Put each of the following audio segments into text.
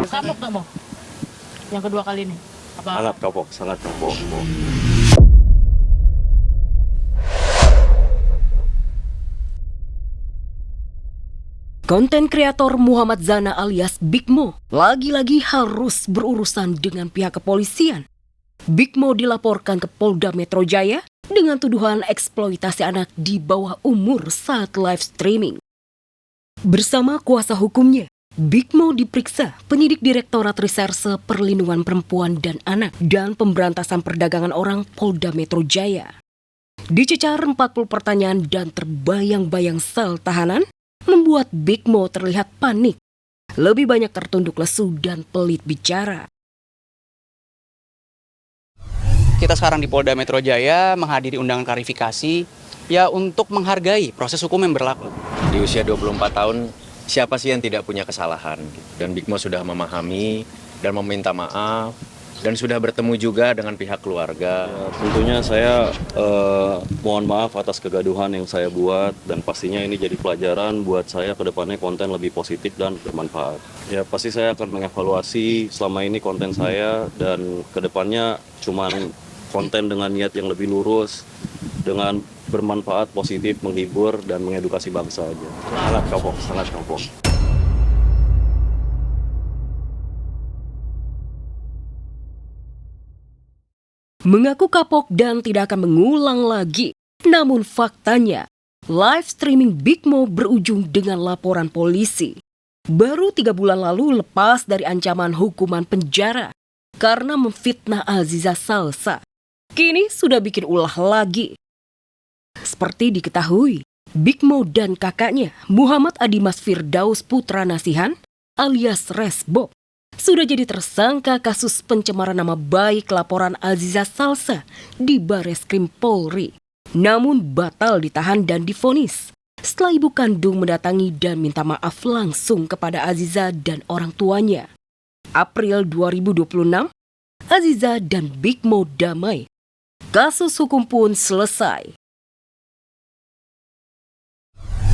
Kapok nggak mau? Yang kedua kali ini? Apa? Sangat kapok, sangat kapok. Konten kreator Muhammad Zana alias Big Mo lagi-lagi harus berurusan dengan pihak kepolisian. Big Mo dilaporkan ke Polda Metro Jaya dengan tuduhan eksploitasi anak di bawah umur saat live streaming. Bersama kuasa hukumnya, Big Mo diperiksa penyidik Direktorat Reserse Perlindungan Perempuan dan Anak dan Pemberantasan Perdagangan Orang Polda Metro Jaya. Dicecar 40 pertanyaan dan terbayang-bayang sel tahanan, membuat Big Mo terlihat panik, lebih banyak tertunduk lesu dan pelit bicara. Kita sekarang di Polda Metro Jaya menghadiri undangan klarifikasi ya untuk menghargai proses hukum yang berlaku. Di usia 24 tahun, siapa sih yang tidak punya kesalahan? Dan Big Mo sudah memahami dan meminta maaf dan sudah bertemu juga dengan pihak keluarga. Tentunya saya mohon maaf atas kegaduhan yang saya buat dan pastinya ini jadi pelajaran buat saya ke depannya konten lebih positif dan bermanfaat. Ya pasti saya akan mengevaluasi selama ini konten saya dan ke depannya cuman konten dengan niat yang lebih lurus, dengan bermanfaat, positif, menghibur, dan mengedukasi bangsa aja. Sangat kapok, sangat kapok. Mengaku kapok dan tidak akan mengulang lagi. Namun faktanya, live streaming Big Mo berujung dengan laporan polisi. Baru 3 bulan lalu lepas dari ancaman hukuman penjara karena memfitnah Aziza Salsa. Kini sudah bikin ulah lagi. Seperti diketahui, Big Mo dan kakaknya Muhammad Adimas Firdaus Putra Nasihan alias Resbob sudah jadi tersangka kasus pencemaran nama baik laporan Aziza Salsa di Bareskrim Polri. Namun batal ditahan dan divonis setelah ibu kandung mendatangi dan minta maaf langsung kepada Aziza dan orang tuanya. April 2026, Aziza dan Big Mo damai. Kasus hukum pun selesai.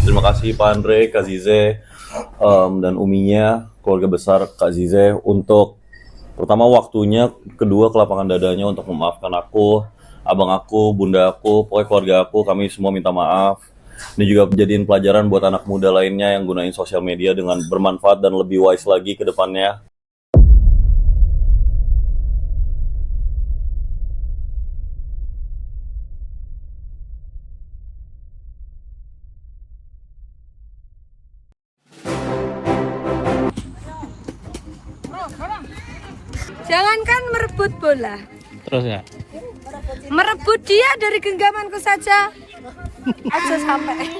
Terima kasih Pak Andre, Kak Zize, dan uminya, keluarga besar Kak Zize untuk pertama waktunya, kedua kelapangan dadanya untuk memaafkan aku, abang aku, bunda aku, pokoknya keluarga aku, kami semua minta maaf. Ini juga jadiin pelajaran buat anak muda lainnya yang gunain sosial media dengan bermanfaat dan lebih wise lagi ke depannya. Jangankan merebut bola, Terus ya? merebut dia dari genggamanku saja. Aja sampai.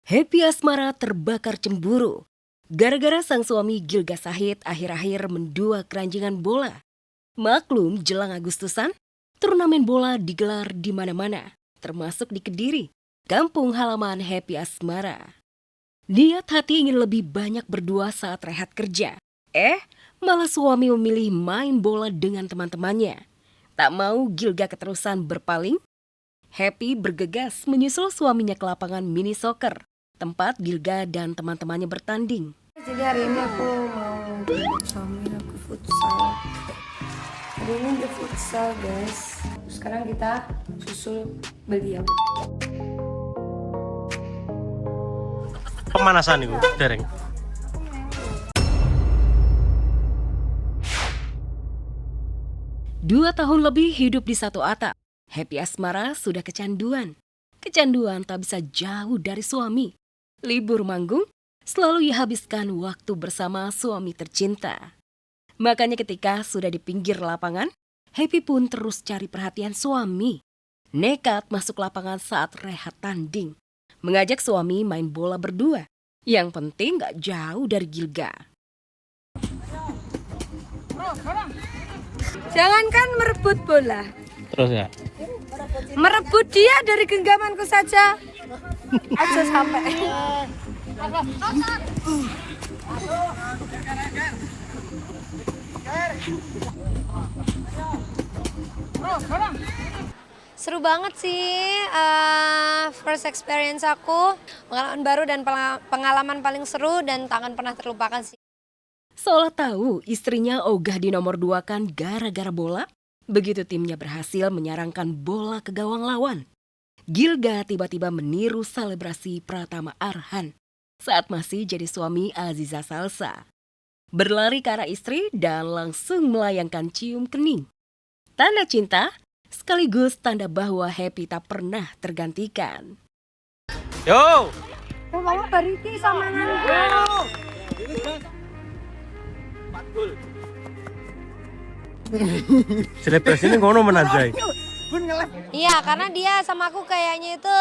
Happy Asmara terbakar cemburu gara-gara sang suami Gilga Sahid akhir-akhir mendua keranjingan bola. Maklum jelang Agustusan, turnamen bola digelar di mana-mana, termasuk di Kediri, kampung halaman Happy Asmara. Niat hati ingin lebih banyak berdua saat rehat kerja. Malah suami memilih main bola dengan teman-temannya. Tak mau Gilga keterusan berpaling, Happy bergegas menyusul suaminya ke lapangan mini soccer, tempat Gilga dan teman-temannya bertanding. Jadi hari ini aku mau jemput suami aku futsal. Hari ini dia futsal guys. Sekarang kita susul beliau. Pemanasan itu, dereng. Dua tahun lebih hidup di satu atap, Happy Asmara sudah kecanduan. Kecanduan tak bisa jauh dari suami. Libur manggung, selalu ia habiskan waktu bersama suami tercinta. Makanya ketika sudah di pinggir lapangan, Happy pun terus cari perhatian suami. Nekat masuk lapangan saat rehat tanding. Mengajak suami main bola berdua. Yang penting gak jauh dari Gilga. Jangankan merebut bola, Terus ya? merebut dia dari genggamanku saja. Aja sampai. Seru banget sih, first experience aku, pengalaman baru dan pengalaman paling seru dan tak akan pernah terlupakan sih. Seolah tahu istrinya ogah dinomor-duakan gara-gara bola, begitu timnya berhasil menyarangkan bola ke gawang lawan. Gilga tiba-tiba meniru selebrasi Pratama Arhan saat masih jadi suami Aziza Salsa. Berlari ke arah istri dan langsung melayangkan cium kening. Tanda cinta sekaligus tanda bahwa happy tak pernah tergantikan. Yo! Mama bariti sama Selebrasi ini ngono menajai. Iya, karena dia sama aku kayaknya itu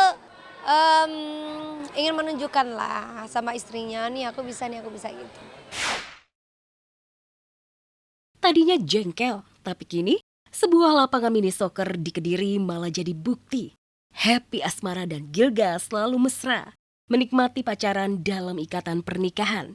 ingin menunjukkan lah sama istrinya, nih aku bisa gitu. Tadinya jengkel, tapi kini sebuah lapangan mini soccer di Kediri malah jadi bukti. Happy Asmara dan Gilga selalu mesra, menikmati pacaran dalam ikatan pernikahan.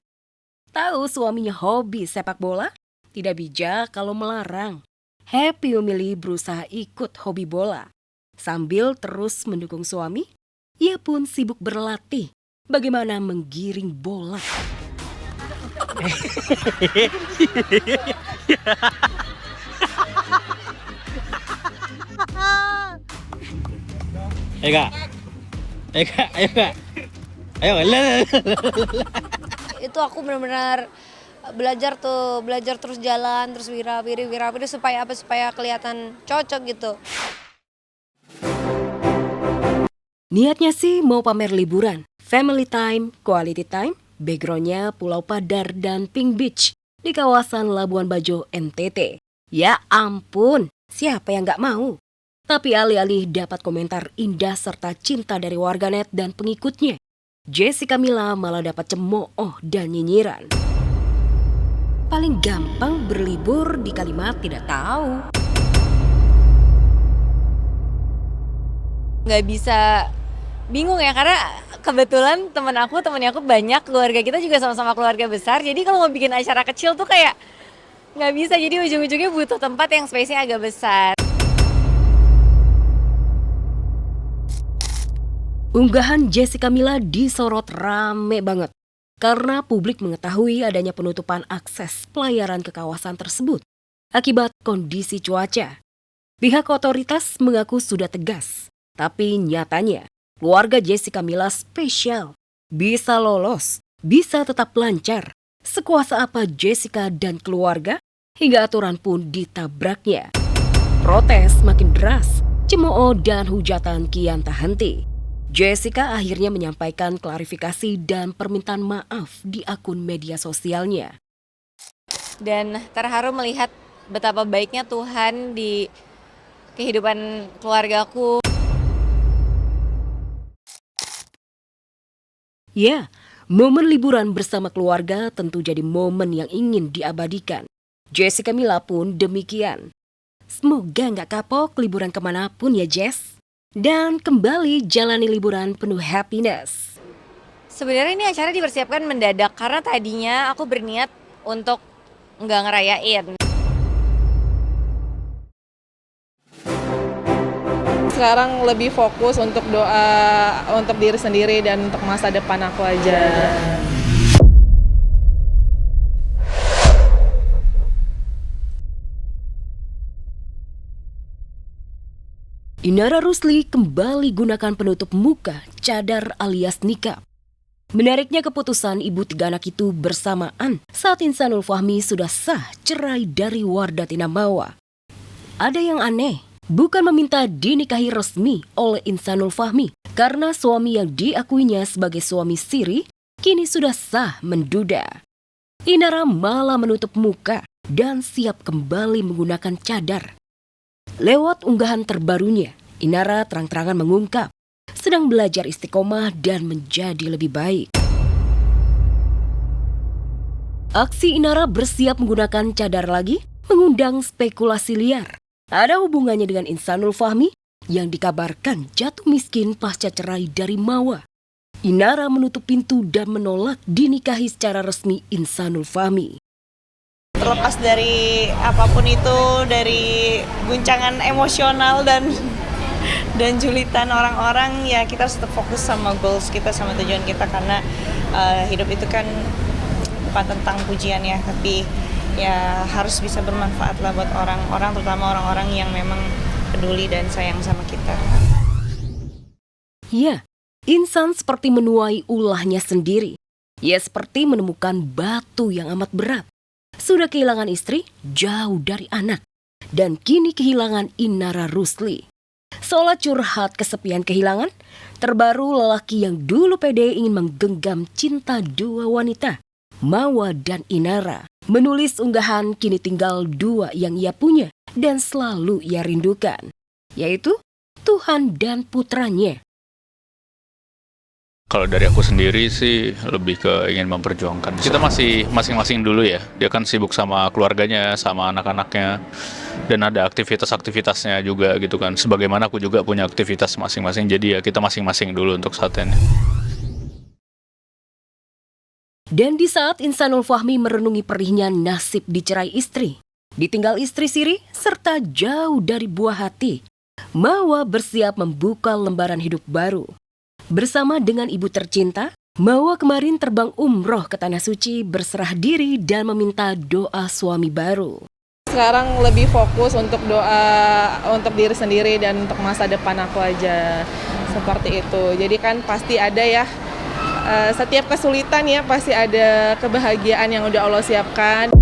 Tahu suaminya hobi sepak bola? Tidak bijak kalau melarang. Happy memilih berusaha ikut hobi bola. Sambil terus mendukung suami, ia pun sibuk berlatih bagaimana menggiring bola. Kak. Kak, ayo Kak. Ayo, Itu aku benar-benar belajar terus jalan, terus wirawiri supaya apa? Supaya kelihatan cocok gitu. Niatnya sih mau pamer liburan, family time, quality time, backgroundnya Pulau Padar dan Pink Beach di kawasan Labuan Bajo, NTT. Ya ampun, siapa yang gak mau? Tapi alih-alih dapat komentar indah serta cinta dari warganet dan pengikutnya, Jessica Mila malah dapat cemooh dan nyinyiran. Paling gampang berlibur di kalimat tidak tahu. Nggak bisa, bingung ya, karena kebetulan temennya aku banyak, keluarga kita juga sama-sama keluarga besar, jadi kalau mau bikin acara kecil tuh kayak nggak bisa, jadi ujung-ujungnya butuh tempat yang space-nya agak besar. Unggahan Jessica Mila disorot rame banget karena publik mengetahui adanya penutupan akses pelayaran ke kawasan tersebut akibat kondisi cuaca. Pihak otoritas mengaku sudah tegas, tapi nyatanya keluarga Jessica Mila spesial, bisa lolos, bisa tetap lancar. Sekuasa apa Jessica dan keluarga hingga aturan pun ditabraknya. Protes makin deras, cemooh dan hujatan kian tak henti. Jessica akhirnya menyampaikan klarifikasi dan permintaan maaf di akun media sosialnya. Dan terharu melihat betapa baiknya Tuhan di kehidupan keluargaku. Ya, momen liburan bersama keluarga tentu jadi momen yang ingin diabadikan. Jessica Mila pun demikian. Semoga nggak kapok liburan kemanapun ya Jess. Dan kembali jalani liburan penuh happiness. Sebenarnya ini acara dipersiapkan mendadak karena tadinya aku berniat untuk nggak ngerayain. Sekarang lebih fokus untuk doa untuk diri sendiri dan untuk masa depan aku aja. Inara Rusli kembali gunakan penutup muka, cadar alias nikab. Menariknya keputusan ibu 3 anak itu bersamaan saat Insanul Fahmi sudah sah cerai dari Wardah Tinambawa. Ada yang aneh, bukan meminta dinikahi resmi oleh Insanul Fahmi karena suami yang diakuinya sebagai suami siri kini sudah sah menduda. Inara malah menutup muka dan siap kembali menggunakan cadar. Lewat unggahan terbarunya, Inara terang-terangan mengungkap sedang belajar istiqomah dan menjadi lebih baik. Aksi Inara bersiap menggunakan cadar lagi mengundang spekulasi liar. Ada hubungannya dengan Insanul Fahmi yang dikabarkan jatuh miskin pasca cerai dari Mawa. Inara menutup pintu dan menolak dinikahi secara resmi Insanul Fahmi. Terlepas dari apapun itu, dari guncangan emosional dan dan julitan orang-orang, ya kita harus tetap fokus sama goals kita, sama tujuan kita, karena hidup itu kan bukan tentang pujian ya, tapi ya harus bisa bermanfaat lah buat orang-orang, terutama orang-orang yang memang peduli dan sayang sama kita. Ya, Insan seperti menuai ulahnya sendiri. Ia seperti menemukan batu yang amat berat. Sudah kehilangan istri, jauh dari anak. Dan kini kehilangan Inara Rusli. Seolah curhat kesepian kehilangan, terbaru lelaki yang dulu pede ingin menggenggam cinta dua wanita, Mawa dan Inara. Menulis unggahan kini tinggal dua yang ia punya dan selalu ia rindukan, yaitu Tuhan dan putranya. Kalau dari aku sendiri sih lebih ke ingin memperjuangkan. Kita masih masing-masing dulu ya. Dia kan sibuk sama keluarganya, sama anak-anaknya. Dan ada aktivitas-aktivitasnya juga gitu kan. Sebagaimana aku juga punya aktivitas masing-masing. Jadi ya kita masing-masing dulu untuk saat ini. Dan di saat Insanul Fahmi merenungi perihnya nasib dicerai istri, ditinggal istri siri, serta jauh dari buah hati, Mawa bersiap membuka lembaran hidup baru. Bersama dengan ibu tercinta, Mawa kemarin terbang umroh ke Tanah Suci, berserah diri dan meminta doa suami baru. Sekarang lebih fokus untuk doa untuk diri sendiri dan untuk masa depan aku aja. Seperti itu. Jadi kan pasti ada ya, setiap kesulitan ya pasti ada kebahagiaan yang udah Allah siapkan.